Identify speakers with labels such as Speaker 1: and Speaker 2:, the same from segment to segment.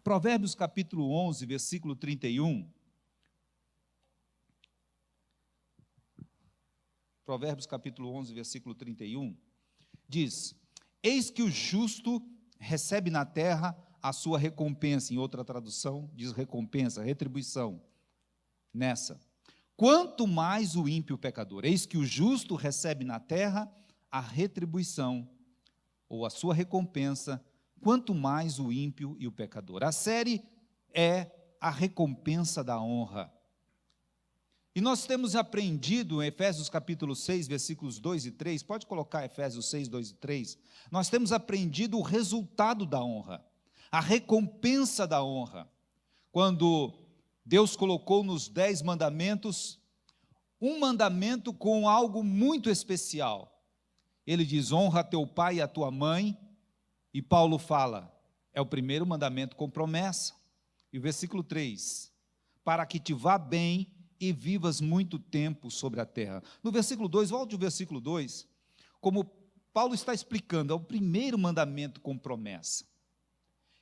Speaker 1: Provérbios capítulo 11, versículo 31. Provérbios capítulo 11, versículo 31, diz: eis que o justo recebe na terra a sua recompensa. Em outra tradução, diz recompensa, retribuição. Nessa, quanto mais o ímpio pecador. Eis que o justo recebe na terra a retribuição, ou a sua recompensa, quanto mais o ímpio e o pecador. A série é a recompensa da honra. E nós temos aprendido em Efésios capítulo 6, versículos 2 e 3, pode colocar Efésios 6, 2 e 3, nós temos aprendido o resultado da honra, a recompensa da honra. Quando Deus colocou nos 10 mandamentos, um mandamento com algo muito especial. Ele diz: honra teu pai e a tua mãe, e Paulo fala, é o primeiro mandamento com promessa. E o versículo 3, para que te vá bem e vivas muito tempo sobre a terra. No versículo 2, volte ao versículo 2, como Paulo está explicando, é o primeiro mandamento com promessa.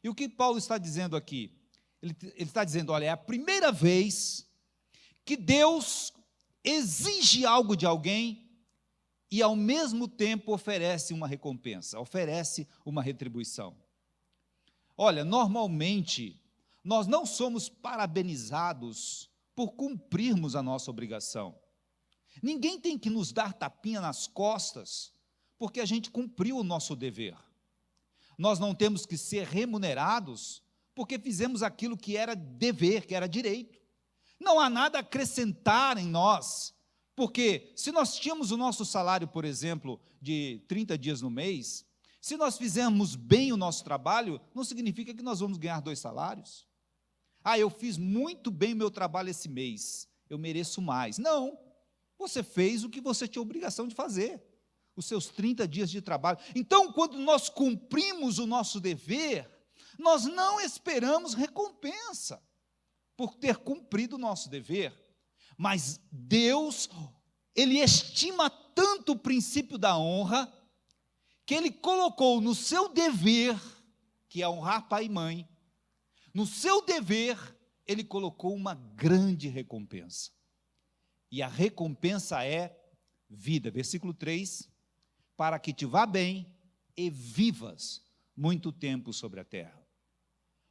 Speaker 1: E o que Paulo está dizendo aqui? Ele está dizendo, olha, é a primeira vez que Deus exige algo de alguém e ao mesmo tempo oferece uma recompensa, oferece uma retribuição. Olha, normalmente, nós não somos parabenizados por cumprirmos a nossa obrigação. Ninguém tem que nos dar tapinha nas costas, porque a gente cumpriu o nosso dever. Nós não temos que ser remunerados, porque fizemos aquilo que era dever, que era direito. Não há nada a acrescentar em nós, porque se nós tínhamos o nosso salário, por exemplo, de 30 dias no mês, se nós fizermos bem o nosso trabalho, não significa que nós vamos ganhar 2 salários. Ah, eu fiz muito bem o meu trabalho esse mês, eu mereço mais. Não, você fez o que você tinha obrigação de fazer, os seus 30 dias de trabalho. Então, quando nós cumprimos o nosso dever, nós não esperamos recompensa por ter cumprido o nosso dever, mas Deus, Ele estima tanto o princípio da honra, que Ele colocou no seu dever, que é honrar pai e mãe, no seu dever, Ele colocou uma grande recompensa. E a recompensa é vida. Versículo 3, para que te vá bem e vivas muito tempo sobre a terra.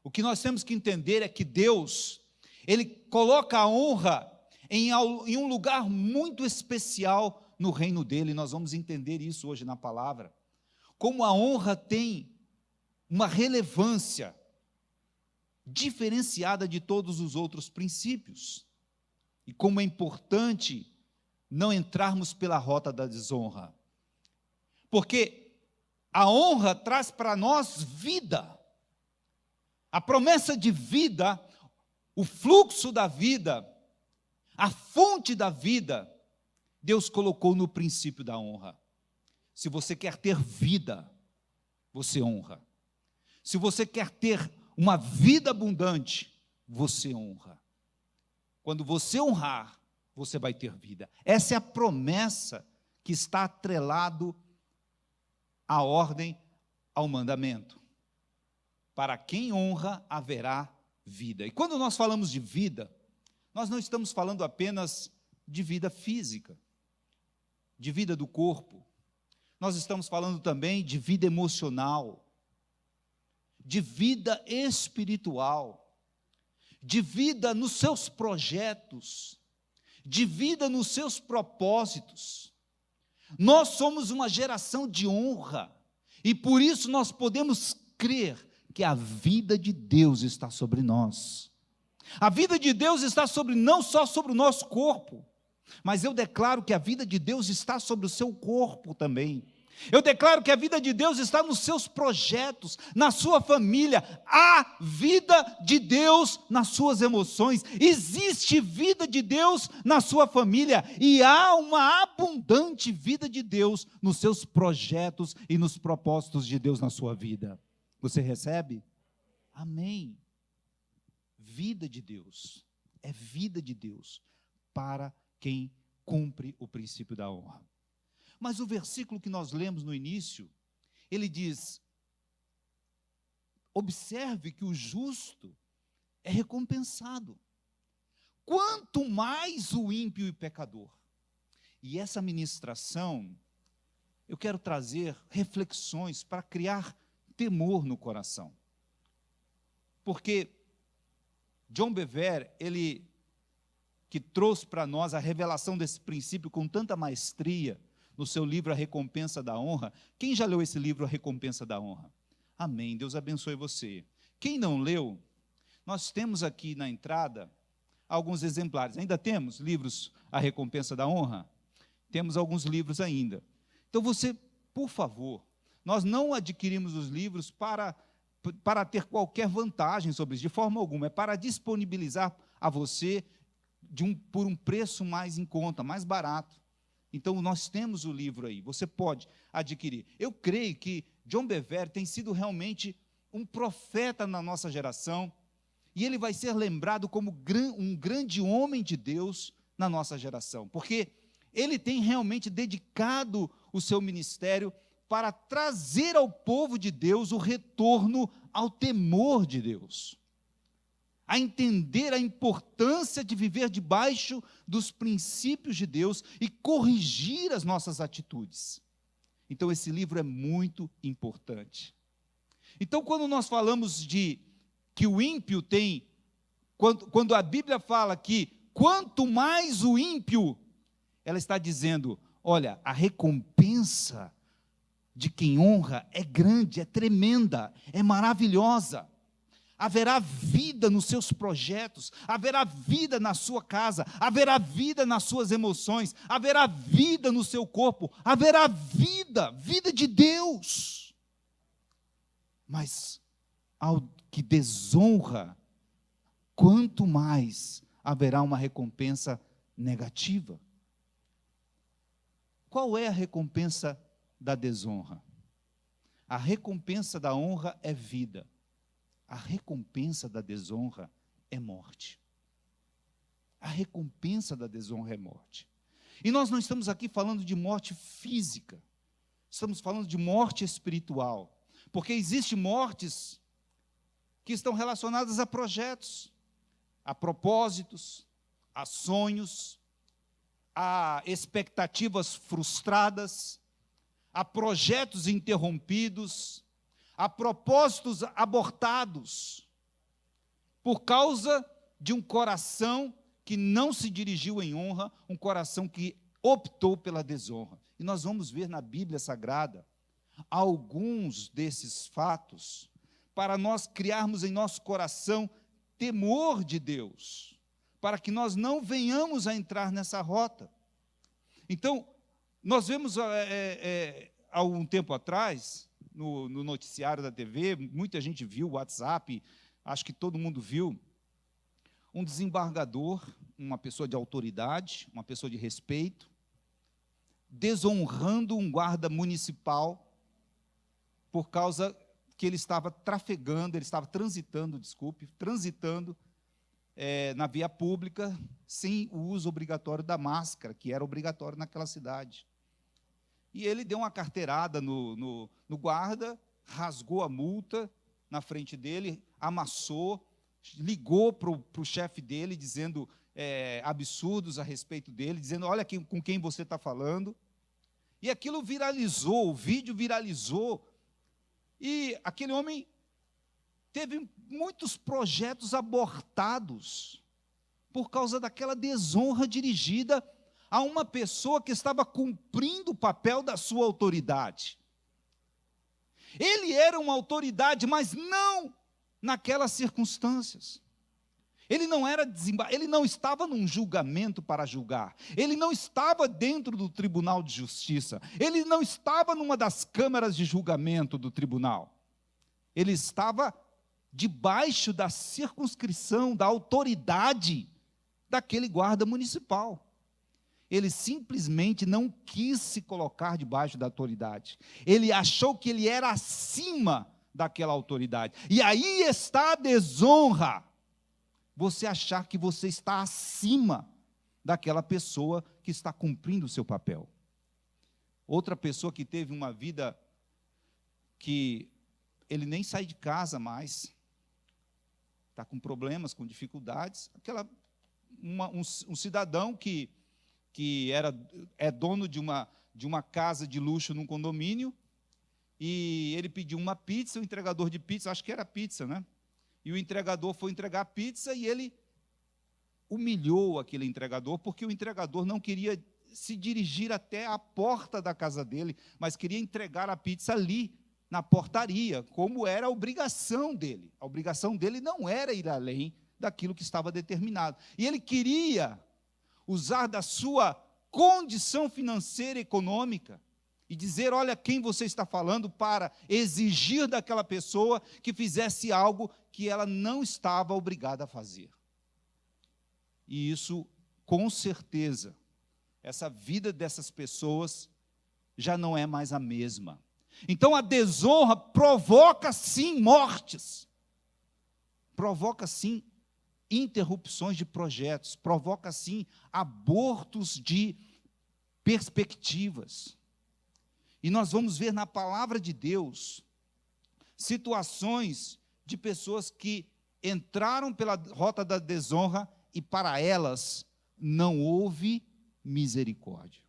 Speaker 1: O que nós temos que entender é que Deus, Ele coloca a honra em um lugar muito especial no reino dEle. Nós vamos entender isso hoje na palavra. Como a honra tem uma relevância diferenciada de todos os outros princípios. E como é importante não entrarmos pela rota da desonra. Porque a honra traz para nós vida. A promessa de vida, o fluxo da vida, a fonte da vida, Deus colocou no princípio da honra. Se você quer ter vida, você honra. Se você quer ter uma vida abundante, você honra. Quando você honrar, você vai ter vida. Essa é a promessa que está atrelado à ordem, ao mandamento. Para quem honra, haverá vida. E quando nós falamos de vida, nós não estamos falando apenas de vida física, de vida do corpo. Nós estamos falando também de vida emocional, de vida espiritual, de vida nos seus projetos, de vida nos seus propósitos. Nós somos uma geração de honra, e por isso nós podemos crer que a vida de Deus está sobre nós. A vida de Deus está não só sobre o nosso corpo, mas eu declaro que a vida de Deus está sobre o seu corpo também. Eu declaro que a vida de Deus está nos seus projetos, na sua família. Há vida de Deus nas suas emoções. Existe vida de Deus na sua família. E há uma abundante vida de Deus nos seus projetos e nos propósitos de Deus na sua vida. Você recebe? Amém. Vida de Deus. É vida de Deus para quem cumpre o princípio da honra. Mas o versículo que nós lemos no início, ele diz: observe que o justo é recompensado. Quanto mais o ímpio e pecador. E essa ministração, eu quero trazer reflexões para criar temor no coração. Porque John Bevere, ele que trouxe para nós a revelação desse princípio com tanta maestria, no seu livro A Recompensa da Honra. Quem já leu esse livro, A Recompensa da Honra? Amém, Deus abençoe você. Quem não leu, nós temos aqui na entrada alguns exemplares. Ainda temos livros A Recompensa da Honra? Temos alguns livros ainda. Então você, por favor, nós não adquirimos os livros para ter qualquer vantagem sobre isso, de forma alguma, é para disponibilizar a você por um preço mais em conta, mais barato. Então, nós temos o livro aí, você pode adquirir. Eu creio que John Bevere tem sido realmente um profeta na nossa geração, e ele vai ser lembrado como um grande homem de Deus na nossa geração, porque ele tem realmente dedicado o seu ministério para trazer ao povo de Deus o retorno ao temor de Deus, a entender a importância de viver debaixo dos princípios de Deus e corrigir as nossas atitudes. Então, esse livro é muito importante. Então, quando nós falamos de que o ímpio tem, quando a Bíblia fala que quanto mais o ímpio, ela está dizendo, olha, a recompensa de quem honra é grande, é tremenda, é maravilhosa. Haverá vida nos seus projetos, haverá vida na sua casa, haverá vida nas suas emoções, haverá vida no seu corpo, haverá vida de Deus. Mas ao que desonra, quanto mais haverá uma recompensa negativa. Qual é a recompensa da desonra? A recompensa da honra é vida. A recompensa da desonra é morte. A recompensa da desonra é morte. E nós não estamos aqui falando de morte física. Estamos falando de morte espiritual. Porque existem mortes que estão relacionadas a projetos, a propósitos, a sonhos, a expectativas frustradas, a projetos interrompidos, a propósitos abortados, por causa de um coração que não se dirigiu em honra, um coração que optou pela desonra. E nós vamos ver na Bíblia Sagrada alguns desses fatos, para nós criarmos em nosso coração temor de Deus, para que nós não venhamos a entrar nessa rota. Então, nós vemos há um tempo atrás, no noticiário da TV, muita gente viu o WhatsApp, acho que todo mundo viu, um desembargador, uma pessoa de autoridade, uma pessoa de respeito, desonrando um guarda municipal, por causa que ele estava transitando na via pública, sem o uso obrigatório da máscara, que era obrigatório naquela cidade. E ele deu uma carteirada no guarda, rasgou a multa na frente dele, amassou, ligou para o chefe dele, dizendo absurdos a respeito dele, dizendo, olha com quem você está falando. E aquilo viralizou, o vídeo viralizou, e aquele homem teve muitos projetos abortados, por causa daquela desonra dirigida a uma pessoa que estava cumprindo o papel da sua autoridade. Ele era uma autoridade, mas não naquelas circunstâncias. Ele não estava num julgamento para julgar. Ele não estava dentro do tribunal de justiça. Ele não estava numa das câmaras de julgamento do tribunal. Ele estava debaixo da circunscrição, da autoridade daquele guarda municipal. Ele simplesmente não quis se colocar debaixo da autoridade. Ele achou que ele era acima daquela autoridade. E aí está a desonra. Você achar que você está acima daquela pessoa que está cumprindo o seu papel. Outra pessoa que teve uma vida que ele nem sai de casa mais, está com problemas, com dificuldades. Um cidadão que é dono de uma casa de luxo num condomínio, e ele pediu uma pizza, o entregador de pizza, acho que era pizza, né? E o entregador foi entregar a pizza e ele humilhou aquele entregador, porque o entregador não queria se dirigir até a porta da casa dele, mas queria entregar a pizza ali, na portaria, como era a obrigação dele. A obrigação dele não era ir além daquilo que estava determinado. E ele queria usar da sua condição financeira e econômica e dizer, olha quem você está falando, para exigir daquela pessoa que fizesse algo que ela não estava obrigada a fazer. E isso, com certeza, essa vida dessas pessoas já não é mais a mesma. Então a desonra provoca sim mortes, provoca sim interrupções de projetos, provoca sim abortos de perspectivas. E nós vamos ver na palavra de Deus situações de pessoas que entraram pela rota da desonra e para elas não houve misericórdia.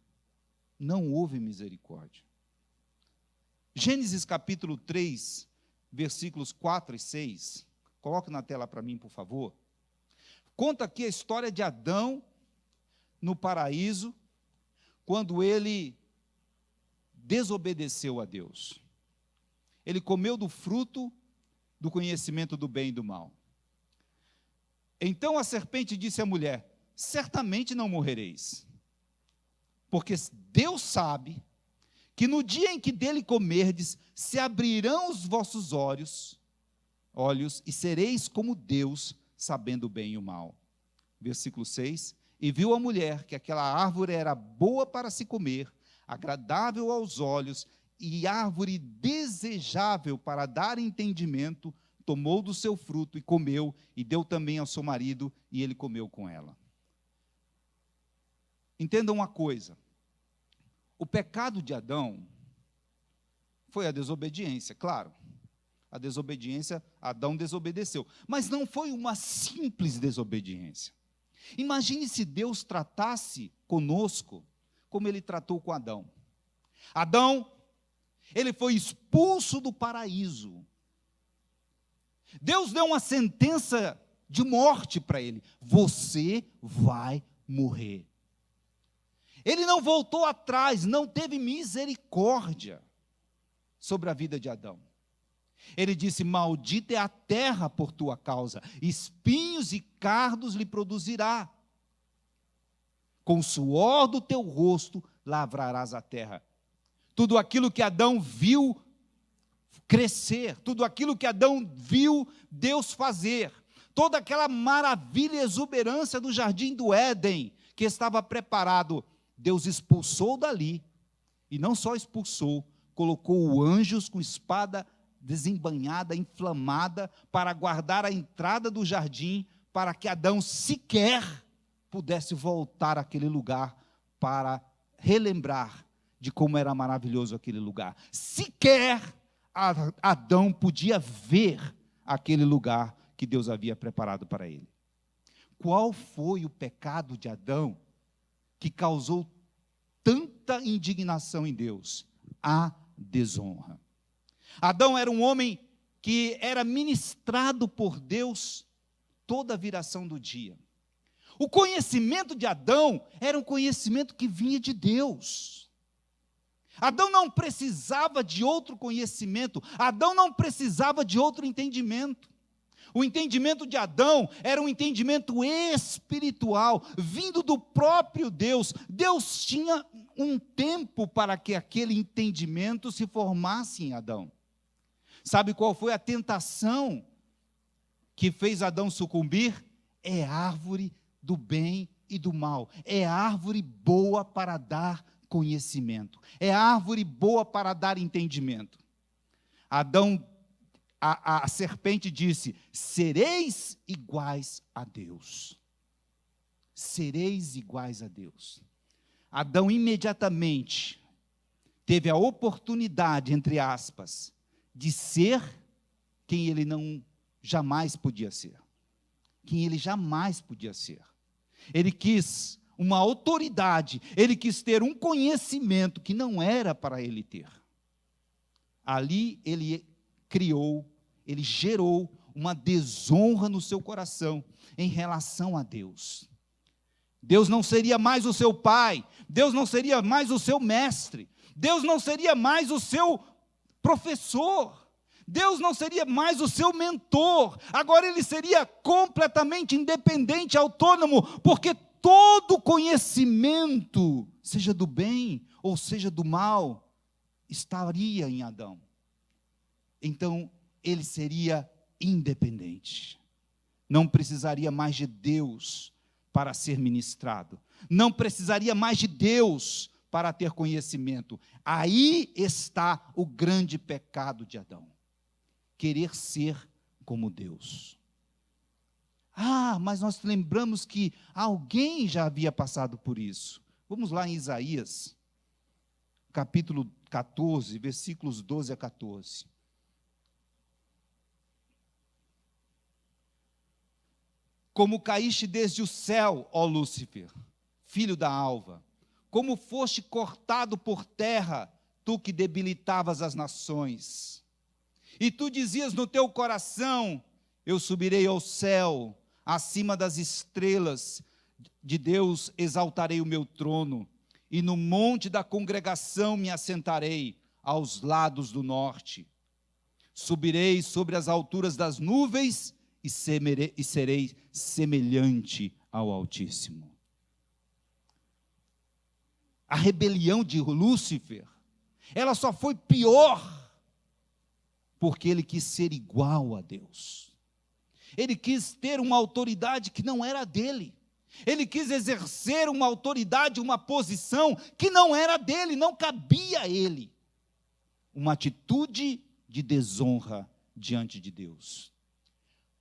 Speaker 1: Não houve misericórdia. Gênesis capítulo 3, versículos 4 e 6. Coloque na tela para mim, por favor. Conta aqui a história de Adão no paraíso, quando ele desobedeceu a Deus. Ele comeu do fruto do conhecimento do bem e do mal. Então a serpente disse à mulher, certamente não morrereis, porque Deus sabe que no dia em que dele comerdes, se abrirão os vossos olhos, e sereis como Deus, sabendo o bem e o mal. Versículo 6, e viu a mulher que aquela árvore era boa para se comer, agradável aos olhos, e árvore desejável para dar entendimento, tomou do seu fruto e comeu, e deu também ao seu marido, e ele comeu com ela. Entendam uma coisa, o pecado de Adão foi a desobediência, claro. A desobediência, Adão desobedeceu. Mas não foi uma simples desobediência. Imagine se Deus tratasse conosco como ele tratou com Adão. Adão, ele foi expulso do paraíso. Deus deu uma sentença de morte para ele. Você vai morrer. Ele não voltou atrás, não teve misericórdia sobre a vida de Adão. Ele disse, maldita é a terra por tua causa, espinhos e cardos lhe produzirá. Com o suor do teu rosto lavrarás a terra. Tudo aquilo que Adão viu crescer, tudo aquilo que Adão viu Deus fazer, toda aquela maravilha e exuberância do jardim do Éden, que estava preparado, Deus expulsou dali, e não só expulsou, colocou anjos com espada desembainhada, inflamada, para guardar a entrada do jardim, para que Adão sequer pudesse voltar àquele lugar, para relembrar de como era maravilhoso aquele lugar. Sequer Adão podia ver aquele lugar que Deus havia preparado para ele. Qual foi o pecado de Adão que causou tanta indignação em Deus? A desonra. Adão era um homem que era ministrado por Deus toda a viração do dia. O conhecimento de Adão era um conhecimento que vinha de Deus. Adão não precisava de outro conhecimento, Adão não precisava de outro entendimento. O entendimento de Adão era um entendimento espiritual, vindo do próprio Deus. Deus tinha um tempo para que aquele entendimento se formasse em Adão. Sabe qual foi a tentação que fez Adão sucumbir? É árvore do bem e do mal. É árvore boa para dar conhecimento. É árvore boa para dar entendimento. Adão, a serpente disse, sereis iguais a Deus. Sereis iguais a Deus. Adão imediatamente teve a oportunidade, entre aspas, de ser quem ele não jamais podia ser. Quem ele jamais podia ser. Ele quis uma autoridade, ele quis ter um conhecimento que não era para ele ter. Ali ele criou, ele gerou uma desonra no seu coração em relação a Deus. Deus não seria mais o seu pai, Deus não seria mais o seu mestre, Deus não seria mais o seu professor, Deus não seria mais o seu mentor, agora ele seria completamente independente, autônomo, porque todo conhecimento, seja do bem ou seja do mal, estaria em Adão. Então, ele seria independente. Não precisaria mais de Deus para ser ministrado. Não precisaria mais de Deus para ter conhecimento. Aí está o grande pecado de Adão. Querer ser como Deus. Mas nós lembramos que alguém já havia passado por isso. Vamos lá em Isaías, capítulo 14, versículos 12 a 14. Como caíste desde o céu, ó Lúcifer, filho da alva, como foste cortado por terra, tu que debilitavas as nações. E tu dizias no teu coração, eu subirei ao céu, acima das estrelas de Deus exaltarei o meu trono, e no monte da congregação me assentarei, aos lados do norte. Subirei sobre as alturas das nuvens, e serei semelhante ao Altíssimo. A rebelião de Lúcifer, ela só foi pior, porque ele quis ser igual a Deus. Ele quis ter uma autoridade que não era dele. Ele quis exercer uma autoridade, uma posição que não era dele, não cabia a ele. Uma atitude de desonra diante de Deus.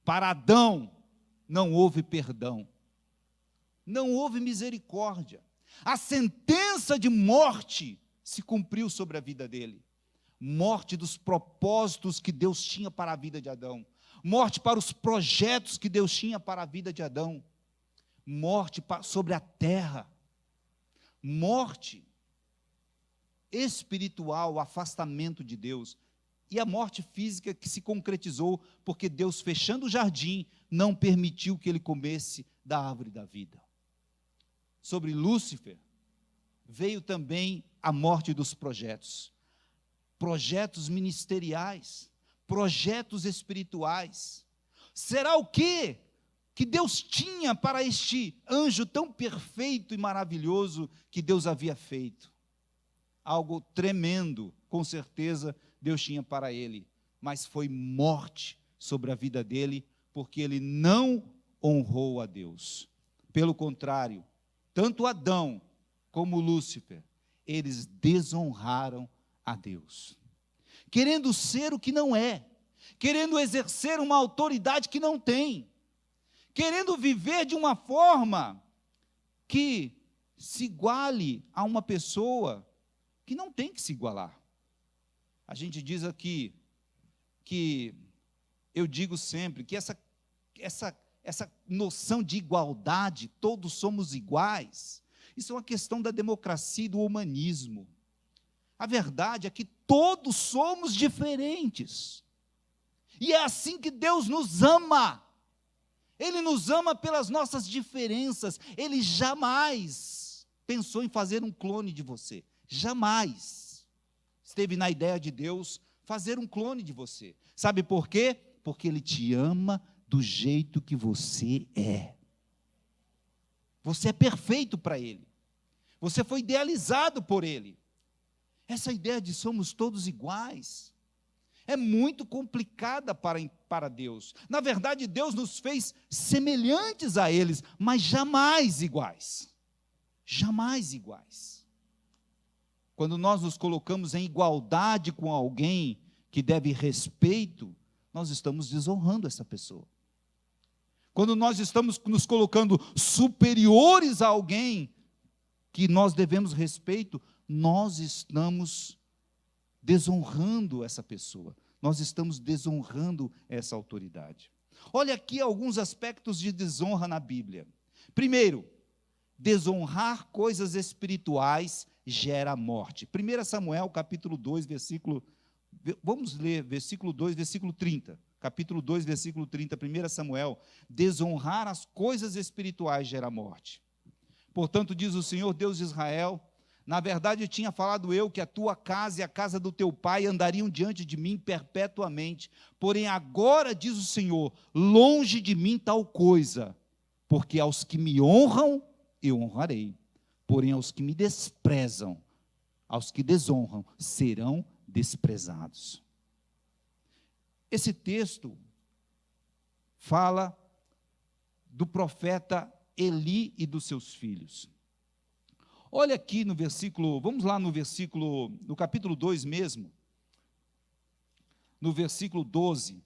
Speaker 1: Para Adão, não houve perdão. Não houve misericórdia. A sentença de morte se cumpriu sobre a vida dele. Morte dos propósitos que Deus tinha para a vida de Adão. Morte para os projetos que Deus tinha para a vida de Adão. Morte sobre a terra. Morte espiritual, afastamento de Deus. E a morte física que se concretizou porque Deus, fechando o jardim, não permitiu que ele comesse da árvore da vida. Sobre Lúcifer, veio também a morte dos projetos. Projetos ministeriais, projetos espirituais. Será o quê que Deus tinha para este anjo tão perfeito e maravilhoso que Deus havia feito? Algo tremendo, com certeza, Deus tinha para ele, mas foi morte sobre a vida dele, porque ele não honrou a Deus. Pelo contrário, tanto Adão como Lúcifer, eles desonraram a Deus, querendo ser o que não é, querendo exercer uma autoridade que não tem, querendo viver de uma forma que se iguale a uma pessoa que não tem que se igualar. A gente diz aqui, que eu digo sempre, que essa noção de igualdade, todos somos iguais, isso é uma questão da democracia e do humanismo. A verdade é que todos somos diferentes. E é assim que Deus nos ama. Ele nos ama pelas nossas diferenças. Ele jamais pensou em fazer um clone de você. Jamais esteve na ideia de Deus fazer um clone de você. Sabe por quê? Porque Ele te ama do jeito que você é. Você é perfeito para Ele. Você foi idealizado por Ele. Essa ideia de somos todos iguais é muito complicada para Deus. Na verdade, Deus nos fez semelhantes a eles, mas jamais iguais. Jamais iguais. Quando nós nos colocamos em igualdade com alguém que deve respeito, nós estamos desonrando essa pessoa. Quando nós estamos nos colocando superiores a alguém que nós devemos respeito, nós estamos desonrando essa pessoa. nós estamos desonrando essa autoridade. Olha aqui alguns aspectos de desonra na Bíblia. Primeiro, desonrar coisas espirituais gera morte. 1 Samuel, capítulo 2, vamos ler, versículo 2, versículo 30. Capítulo 2, versículo 30, 1 Samuel. Desonrar as coisas espirituais gera morte. Portanto, diz o Senhor, Deus de Israel, na verdade tinha falado eu que a tua casa e a casa do teu pai andariam diante de mim perpetuamente. Porém, agora, diz o Senhor, longe de mim tal coisa, porque aos que me honram, eu honrarei. Porém, aos que me desprezam, aos que desonram, serão desprezados. Esse texto fala do profeta Eli e dos seus filhos. Olha aqui no versículo, vamos lá no capítulo 2 mesmo, no versículo 12.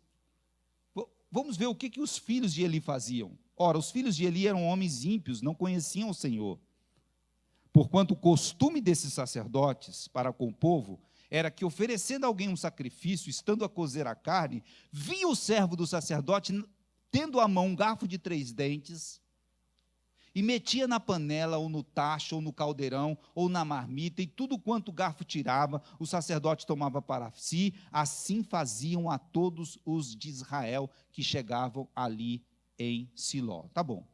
Speaker 1: Vamos ver o que os filhos de Eli faziam. Ora, os filhos de Eli eram homens ímpios, não conheciam o Senhor. Porquanto o costume desses sacerdotes para com o povo era que, oferecendo a alguém um sacrifício, estando a cozer a carne, via o servo do sacerdote, tendo à mão um garfo de 3 dentes, e metia na panela, ou no tacho, ou no caldeirão, ou na marmita, e tudo quanto o garfo tirava, o sacerdote tomava para si. Assim faziam a todos os de Israel que chegavam ali em Siló. Tá bom.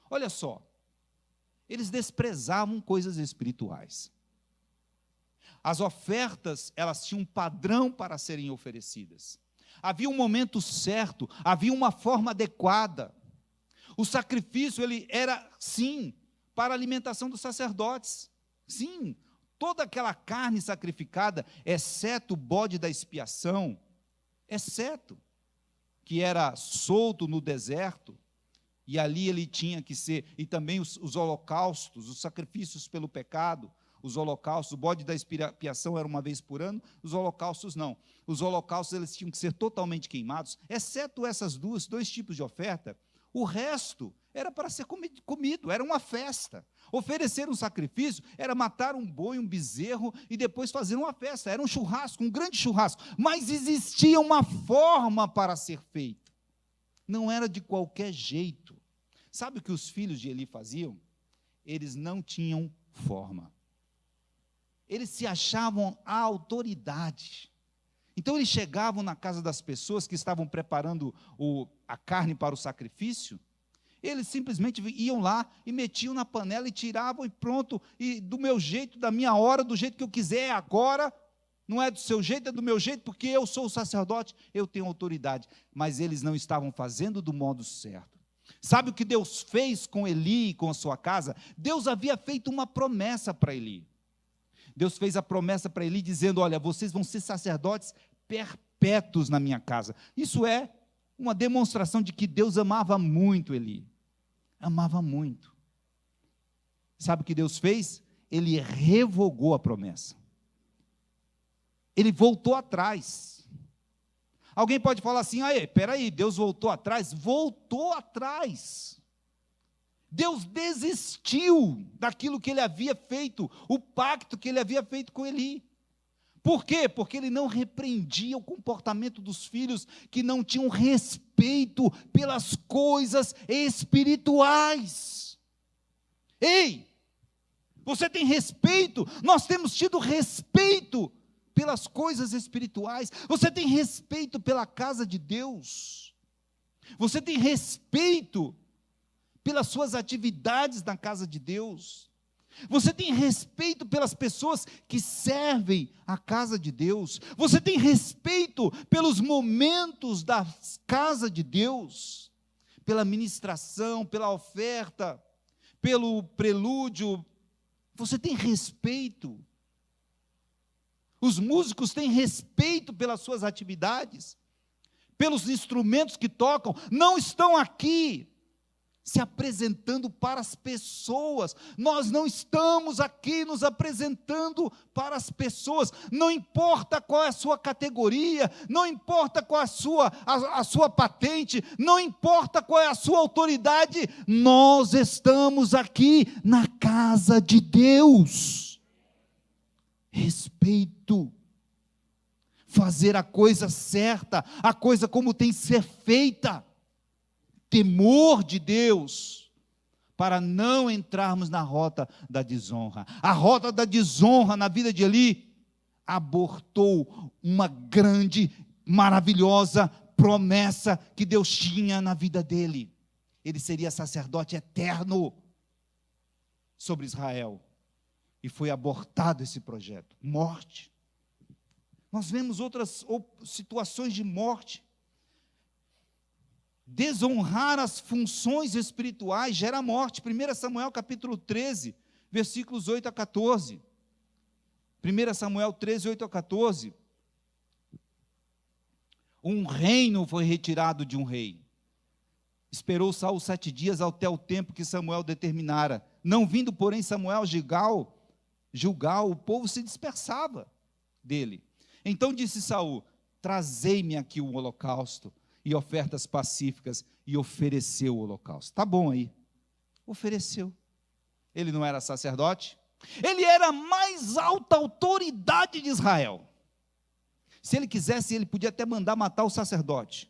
Speaker 1: Olha só, eles desprezavam coisas espirituais. As ofertas, elas tinham um padrão para serem oferecidas. Havia um momento certo, havia uma forma adequada. O sacrifício, ele era, sim, para a alimentação dos sacerdotes. Sim, toda aquela carne sacrificada, exceto o bode da expiação, exceto que era solto no deserto, e ali ele tinha que ser, e também os holocaustos, os sacrifícios pelo pecado, os holocaustos, o bode da expiação era uma vez por ano, os holocaustos não. Os holocaustos, eles tinham que ser totalmente queimados, exceto essas dois tipos de oferta. O resto era para ser comido, era uma festa. Oferecer um sacrifício era matar um boi, um bezerro, e depois fazer uma festa. Era um churrasco, um grande churrasco. Mas existia uma forma para ser feito. Não era de qualquer jeito. Sabe o que os filhos de Eli faziam? Eles não tinham forma. Eles se achavam a autoridade. Então, eles chegavam na casa das pessoas que estavam preparando a carne para o sacrifício, eles simplesmente iam lá e metiam na panela e tiravam e pronto, e do meu jeito, da minha hora, do jeito que eu quiser, agora, não é do seu jeito, é do meu jeito, porque eu sou o sacerdote, eu tenho autoridade. Mas eles não estavam fazendo do modo certo. Sabe o que Deus fez com Eli e com a sua casa? Deus havia feito uma promessa para Eli. Deus fez a promessa para Eli, dizendo, olha, vocês vão ser sacerdotes perpétuos na minha casa. Isso é uma demonstração de que Deus amava muito Eli. Amava muito. Sabe o que Deus fez? Ele revogou a promessa. Ele voltou atrás. Alguém pode falar assim, peraí, Deus voltou atrás? Voltou atrás. Deus desistiu daquilo que ele havia feito, o pacto que ele havia feito com Eli. Por quê? Porque ele não repreendia o comportamento dos filhos que não tinham respeito pelas coisas espirituais. Ei, você tem respeito? Nós temos tido respeito pelas coisas espirituais. Você tem respeito pela casa de Deus? Você tem respeito pelas suas atividades na casa de Deus? Você tem respeito pelas pessoas que servem a casa de Deus? Você tem respeito pelos momentos da casa de Deus? Pela ministração, pela oferta, pelo prelúdio? Você tem respeito? Os músicos têm respeito pelas suas atividades? Pelos instrumentos que tocam? Não estão aqui se apresentando para as pessoas. Nós não estamos aqui nos apresentando para as pessoas. Não importa qual é a sua categoria, não importa qual é a sua patente, não importa qual é a sua autoridade, nós estamos aqui na casa de Deus. Respeito. fazer a coisa certa, a coisa como tem que ser feita. Temor de Deus, para não entrarmos na rota da desonra. A rota da desonra na vida de Eli abortou uma grande, maravilhosa promessa que Deus tinha na vida dele. Ele seria sacerdote eterno sobre Israel. E foi abortado esse projeto. Morte. Nós vemos outras situações de morte. Desonrar as funções espirituais gera morte. 1 Samuel capítulo 13, versículos 8 a 14. 1 Samuel 13, 8 a 14. Um reino foi retirado de um rei. Esperou Saul 7 dias até o tempo que Samuel determinara. Não vindo, porém, Samuel Gilgal, o povo se dispersava dele. Então disse Saul: trazei-me aqui o holocausto e ofertas pacíficas, e ofereceu o holocausto. Tá bom aí. Ofereceu. Ele não era sacerdote? Ele era a mais alta autoridade de Israel. Se ele quisesse, ele podia até mandar matar o sacerdote.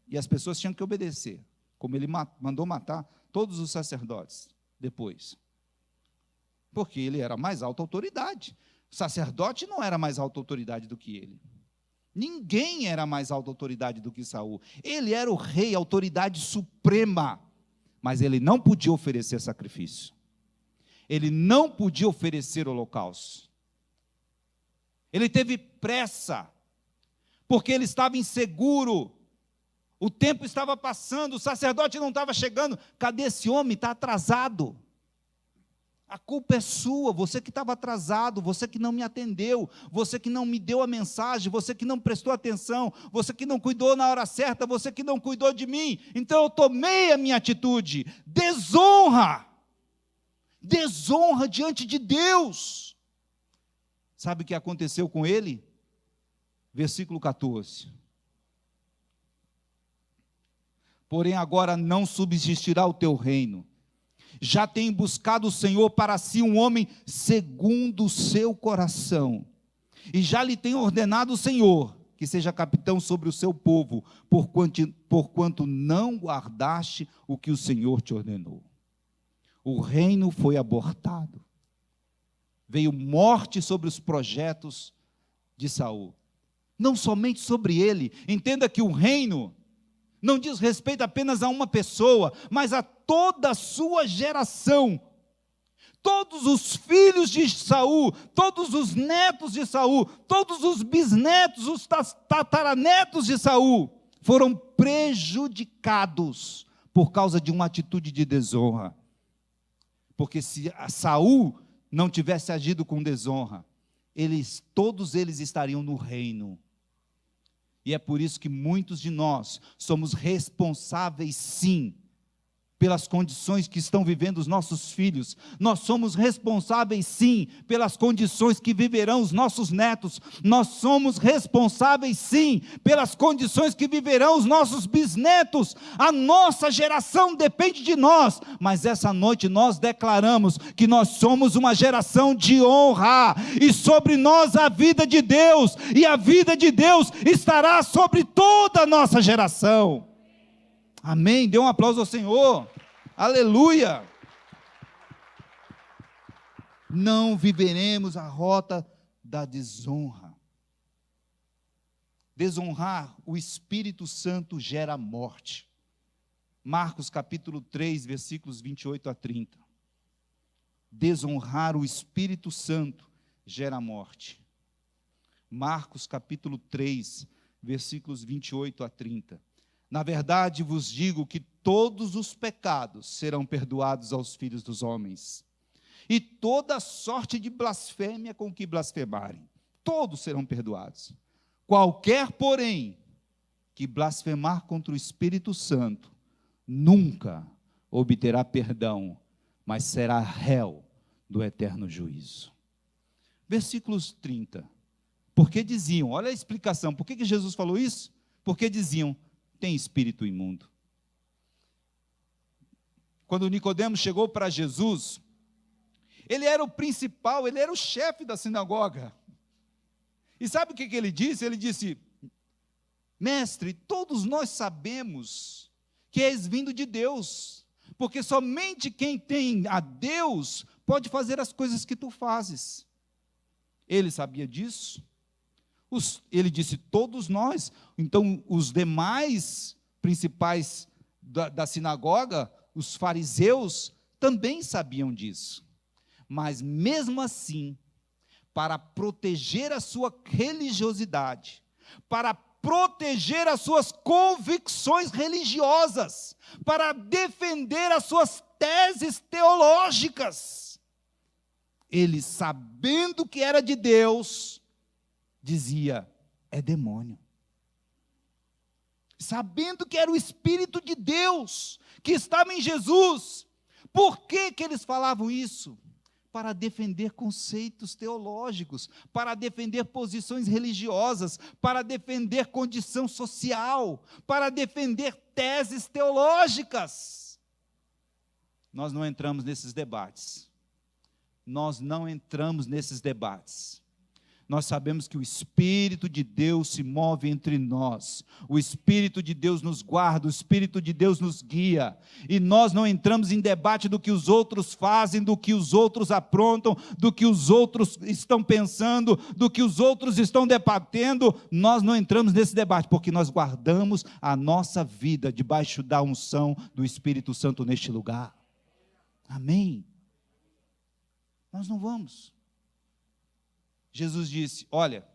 Speaker 1: E as pessoas tinham que obedecer, como ele mandou matar todos os sacerdotes depois. Porque ele era a mais alta autoridade. O sacerdote não era mais alta autoridade do que ele. Ninguém era mais alta autoridade do que Saul. Ele era o rei, a autoridade suprema. Mas ele não podia oferecer sacrifício. Ele não podia oferecer holocausto. Ele teve pressa, porque ele estava inseguro. O tempo estava passando, o sacerdote não estava chegando. Cadê esse homem? Está atrasado. A culpa é sua, você que estava atrasado, você que não me atendeu, você que não me deu a mensagem, você que não prestou atenção, você que não cuidou na hora certa, você que não cuidou de mim. Então eu tomei a minha atitude. Desonra. Desonra diante de Deus. Sabe o que aconteceu com ele? Versículo 14. Porém agora não subsistirá o teu reino. Já tem buscado o Senhor para si um homem segundo o seu coração. E já lhe tem ordenado o Senhor que seja capitão sobre o seu povo, porquanto não guardaste o que o Senhor te ordenou. O reino foi abortado. Veio morte sobre os projetos de Saul. Não somente sobre ele. Entenda que o reino não diz respeito apenas a uma pessoa, mas a toda a sua geração. Todos os filhos de Saul, todos os netos de Saul, todos os bisnetos, os tataranetos de Saul, foram prejudicados por causa de uma atitude de desonra. Porque se Saul não tivesse agido com desonra, todos eles estariam no reino. E é por isso que muitos de nós somos responsáveis, sim, pelas condições que estão vivendo os nossos filhos. Nós somos responsáveis, sim, pelas condições que viverão os nossos netos. Nós somos responsáveis, sim, pelas condições que viverão os nossos bisnetos. A nossa geração depende de nós, mas essa noite nós declaramos que nós somos uma geração de honra, e sobre nós a vida de Deus, e a vida de Deus estará sobre toda a nossa geração. Amém? Dê um aplauso ao Senhor. Aleluia. Não viveremos a rota da desonra. Desonrar o Espírito Santo gera morte. Marcos capítulo 3, versículos 28 a 30. Desonrar o Espírito Santo gera morte. Marcos capítulo 3, versículos 28 a 30. Na verdade vos digo que todos os pecados serão perdoados aos filhos dos homens, e toda sorte de blasfêmia com que blasfemarem, todos serão perdoados. Qualquer, porém, que blasfemar contra o Espírito Santo, nunca obterá perdão, mas será réu do eterno juízo. Versículos 30. Porque diziam, olha a explicação, por que Jesus falou isso? Porque diziam, tem espírito imundo. Quando Nicodemos chegou para Jesus, ele era o principal, ele era o chefe da sinagoga. E sabe o que ele disse? Ele disse: mestre, todos nós sabemos que és vindo de Deus, porque somente quem tem a Deus pode fazer as coisas que tu fazes. Ele sabia disso? Ele disse: todos nós. Então, os demais principais da sinagoga, os fariseus, também sabiam disso. Mas, mesmo assim, para proteger a sua religiosidade, para proteger as suas convicções religiosas, para defender as suas teses teológicas, ele, sabendo que era de Deus, dizia: é demônio. Sabendo que era o Espírito de Deus que estava em Jesus. Por que eles falavam isso? Para defender conceitos teológicos, para defender posições religiosas, para defender condição social, para defender teses teológicas. Nós não entramos nesses debates. Nós não entramos nesses debates. Nós sabemos que o Espírito de Deus se move entre nós, o Espírito de Deus nos guarda, o Espírito de Deus nos guia, e nós não entramos em debate do que os outros fazem, do que os outros aprontam, do que os outros estão pensando, do que os outros estão debatendo. Nós não entramos nesse debate, porque nós guardamos a nossa vida debaixo da unção do Espírito Santo neste lugar. Amém? Nós não vamos. Jesus disse: olha,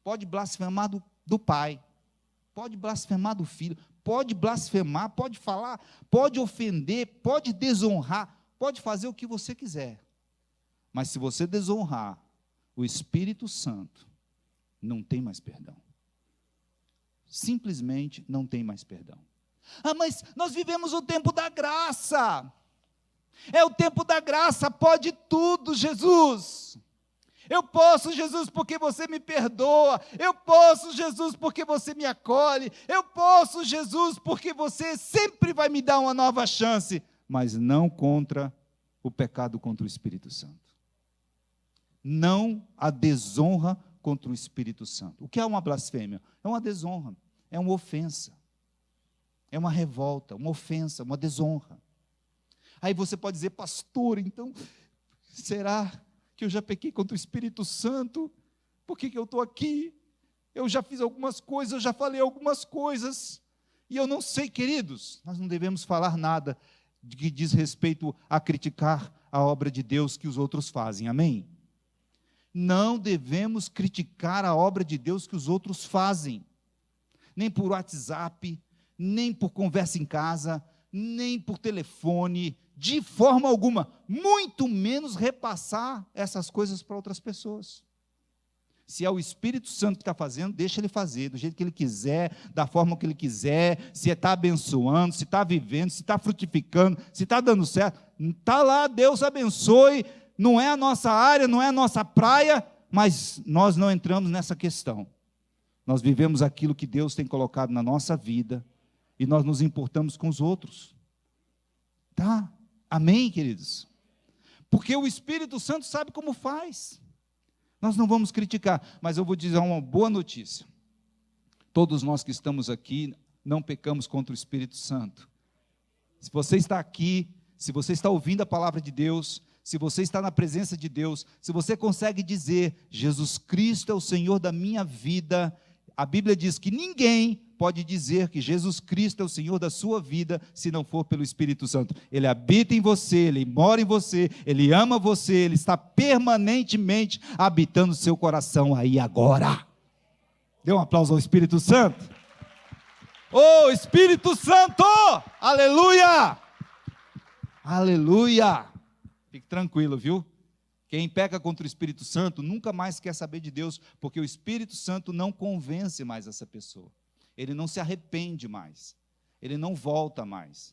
Speaker 1: pode blasfemar do Pai, pode blasfemar do Filho, pode blasfemar, pode falar, pode ofender, pode desonrar, pode fazer o que você quiser, mas se você desonrar o Espírito Santo, não tem mais perdão. Simplesmente não tem mais perdão. Ah, mas nós vivemos o tempo da graça. É o tempo da graça, pode tudo, Jesus. Eu posso, Jesus, porque você me perdoa. Eu posso, Jesus, porque você me acolhe. Eu posso, Jesus, porque você sempre vai me dar uma nova chance. Mas não contra o pecado contra o Espírito Santo. Não a desonra contra o Espírito Santo. O que é uma blasfêmia? É uma desonra, é uma ofensa. É uma revolta, uma ofensa, uma desonra. Aí você pode dizer: pastor, então, será que eu já pequei contra o Espírito Santo? Por que eu estou aqui? Eu já fiz algumas coisas, eu já falei algumas coisas, e eu não sei, queridos. Nós não devemos falar nada que diz respeito a criticar a obra de Deus que os outros fazem, amém? Não devemos criticar a obra de Deus que os outros fazem, nem por WhatsApp, nem por conversa em casa, nem por telefone, de forma alguma, muito menos repassar essas coisas para outras pessoas. Se é o Espírito Santo que está fazendo, deixa ele fazer, do jeito que ele quiser, da forma que ele quiser, se está abençoando, se está vivendo, se está frutificando, se está dando certo, está lá, Deus abençoe, não é a nossa área, não é a nossa praia, mas nós não entramos nessa questão. Nós vivemos aquilo que Deus tem colocado na nossa vida, e nós nos importamos com os outros. Tá? Amém, queridos? Porque o Espírito Santo sabe como faz. Nós não vamos criticar, mas eu vou dizer uma boa notícia. Todos nós que estamos aqui não pecamos contra o Espírito Santo. Se você está aqui, se você está ouvindo a palavra de Deus, se você está na presença de Deus, se você consegue dizer: Jesus Cristo é o Senhor da minha vida, a Bíblia diz que ninguém pode dizer que Jesus Cristo é o Senhor da sua vida, se não for pelo Espírito Santo. Ele habita em você, Ele mora em você, Ele ama você, Ele está permanentemente habitando o seu coração aí agora. Dê um aplauso ao Espírito Santo. Oh, Espírito Santo! Aleluia! Aleluia! Fique tranquilo, viu? Quem peca contra o Espírito Santo nunca mais quer saber de Deus, porque o Espírito Santo não convence mais essa pessoa. Ele não se arrepende mais, ele não volta mais.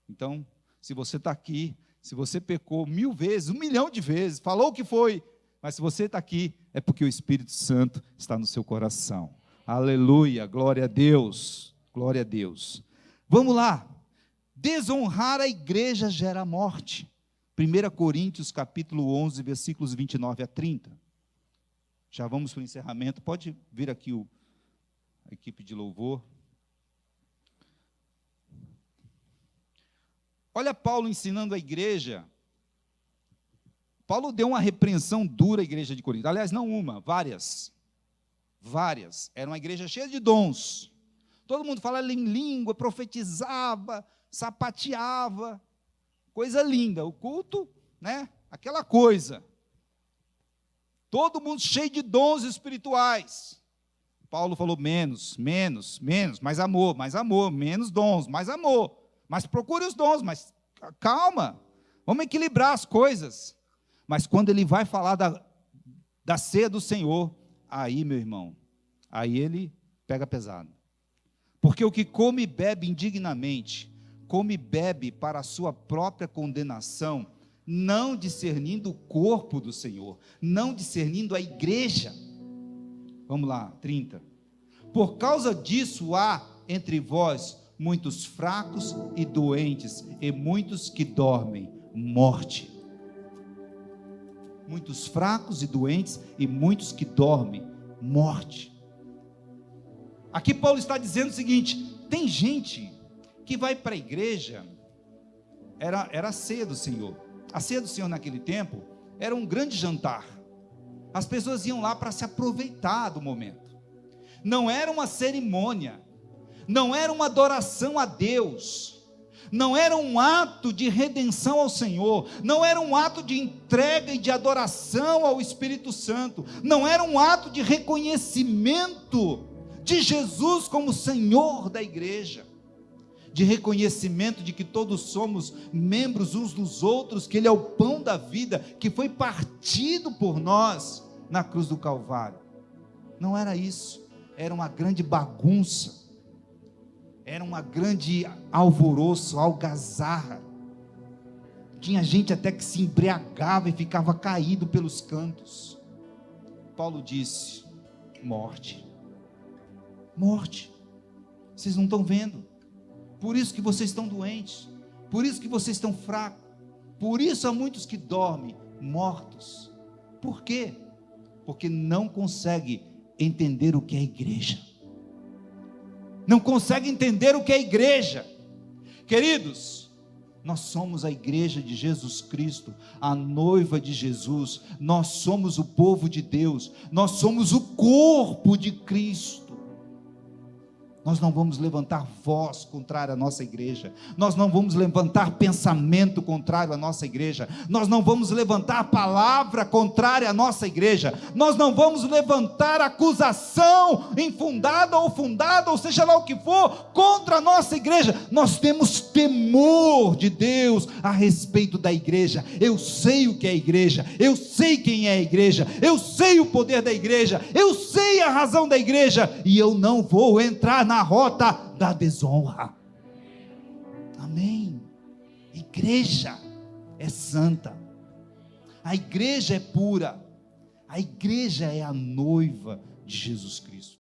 Speaker 1: Então, se você está aqui, se você pecou 1000 vezes, 1 milhão de vezes, falou o que foi, mas se você está aqui, é porque o Espírito Santo está no seu coração. Aleluia, glória a Deus, glória a Deus. Vamos lá, desonrar a igreja gera morte. 1 Coríntios capítulo 11, versículos 29 a 30. Já vamos para o encerramento. Pode vir aqui a equipe de louvor. Olha Paulo ensinando a igreja. Paulo deu uma repreensão dura à igreja de Corinto. Aliás, não uma, várias. Várias. Era uma igreja cheia de dons. Todo mundo falava em língua, profetizava, sapateava. Coisa linda. O culto, né? Aquela coisa. Todo mundo cheio de dons espirituais. Paulo falou menos, mais amor, menos dons, mais amor. Mas procure os dons, mas calma, vamos equilibrar as coisas. Mas quando ele vai falar da ceia do Senhor, aí, meu irmão, aí ele pega pesado. Porque o que come e bebe indignamente, come e bebe para a sua própria condenação, não discernindo o corpo do Senhor, não discernindo a igreja. Vamos lá, 30. Por causa disso há entre vós muitos fracos e doentes, e muitos que dormem, morte. Muitos fracos e doentes, e muitos que dormem, morte. Aqui Paulo está dizendo o seguinte: tem gente que vai para a igreja, era a ceia do Senhor. A ceia do Senhor naquele tempo era um grande jantar. As pessoas iam lá para se aproveitar do momento. Não era uma cerimônia, não era uma adoração a Deus, não era um ato de redenção ao Senhor, não era um ato de entrega e de adoração ao Espírito Santo, não era um ato de reconhecimento de Jesus como Senhor da igreja, de reconhecimento de que todos somos membros uns dos outros, que Ele é o pão da vida, que foi partido por nós na cruz do Calvário. Não era isso, era uma grande bagunça, era uma grande alvoroço, algazarra. Tinha gente até que se embriagava e ficava caído pelos cantos. Paulo disse: morte, morte. Vocês não estão vendo? Por isso que vocês estão doentes, por isso que vocês estão fracos, por isso há muitos que dormem, mortos. Por quê? Porque não consegue entender o que é igreja, não consegue entender o que é igreja. Queridos, nós somos a igreja de Jesus Cristo, a noiva de Jesus, nós somos o povo de Deus, nós somos o corpo de Cristo. Nós não vamos levantar voz contrária à nossa igreja, nós não vamos levantar pensamento contrário à nossa igreja, nós não vamos levantar palavra contrária à nossa igreja, nós não vamos levantar acusação infundada ou fundada, ou seja lá o que for, contra a nossa igreja. Nós temos temor de Deus a respeito da igreja. Eu sei o que é a igreja, eu sei quem é a igreja, eu sei o poder da igreja, eu sei a razão da igreja, e eu não vou entrar na rota da desonra. Amém. Igreja é santa, a igreja é pura, a igreja é a noiva de Jesus Cristo.